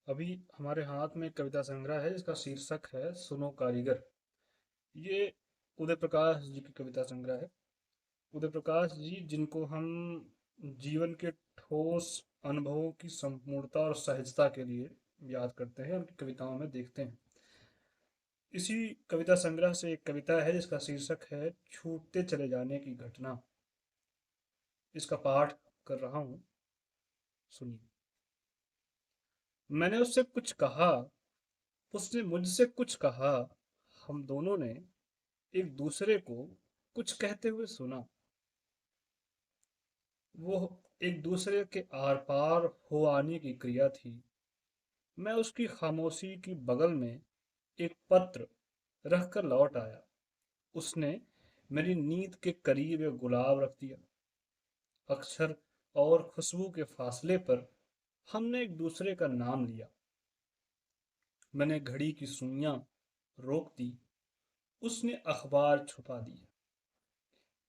अभी हमारे हाथ में एक कविता संग्रह है जिसका शीर्षक है सुनो कारीगर। ये उदय प्रकाश जी की कविता संग्रह है। उदय प्रकाश जी जिनको हम जीवन के ठोस अनुभवों की संपूर्णता और सहजता के लिए याद करते हैं, उनकी कविताओं में देखते हैं। इसी कविता संग्रह से एक कविता है जिसका शीर्षक है छूटते चले जाने की घटना। इसका पाठ कर रहा हूँ, सुनिए। मैंने उससे कुछ कहा, उसने मुझसे कुछ कहा। हम दोनों ने एक दूसरे को कुछ कहते हुए सुना। वो एक दूसरे के आर पार हो आने की क्रिया थी। मैं उसकी खामोशी की बगल में एक पत्र रखकर लौट आया। उसने मेरी नींद के करीब एक गुलाब रख दिया। अक्षर और खुशबू के फासले पर हमने एक दूसरे का नाम लिया। मैंने घड़ी की सुइयां रोक दी, उसने अखबार छुपा दिया।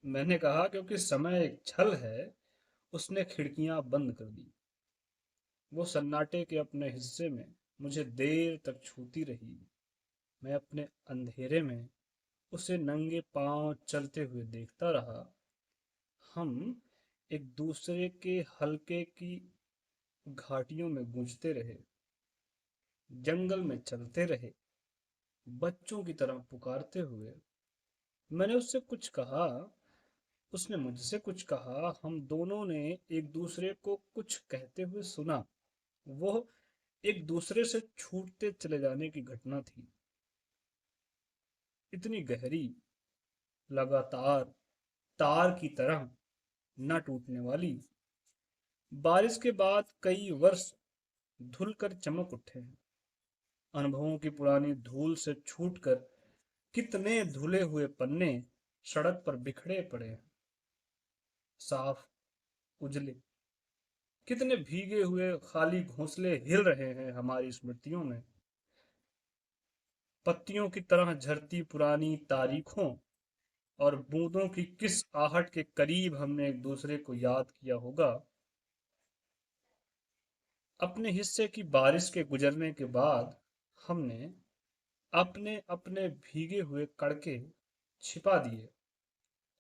मैंने कहा क्योंकि समय एक छल है, उसने खिड़कियां बंद कर दी। वो सन्नाटे के अपने हिस्से में मुझे देर तक छूती रही। मैं अपने अंधेरे में उसे नंगे पांव चलते हुए देखता रहा। हम एक दूसरे के हल्के की घाटियों में गूंजते रहे, जंगल में चलते रहे, बच्चों की तरह पुकारते हुए। मैंने उससे कुछ कहा, उसने मुझसे कुछ कहा। हम दोनों ने एक दूसरे को कुछ कहते हुए सुना। वो एक दूसरे से छूटते चले जाने की घटना थी, इतनी गहरी, लगातार, तार की तरह न टूटने वाली। बारिश के बाद कई वर्ष धुल कर चमक उठे हैं। अनुभवों की पुरानी धूल से छूटकर कितने धुले हुए पन्ने सड़क पर बिखरे पड़े हैं, साफ, उजले। कितने भीगे हुए खाली घोंसले हिल रहे हैं हमारी स्मृतियों में। पत्तियों की तरह झरती पुरानी तारीखों और बूंदों की किस आहट के करीब हमने एक दूसरे को याद किया होगा। अपने हिस्से की बारिश के गुजरने के बाद हमने अपने अपने भीगे हुए कड़के छिपा दिए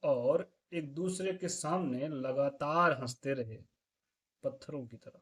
और एक दूसरे के सामने लगातार हंसते रहे, पत्थरों की तरह।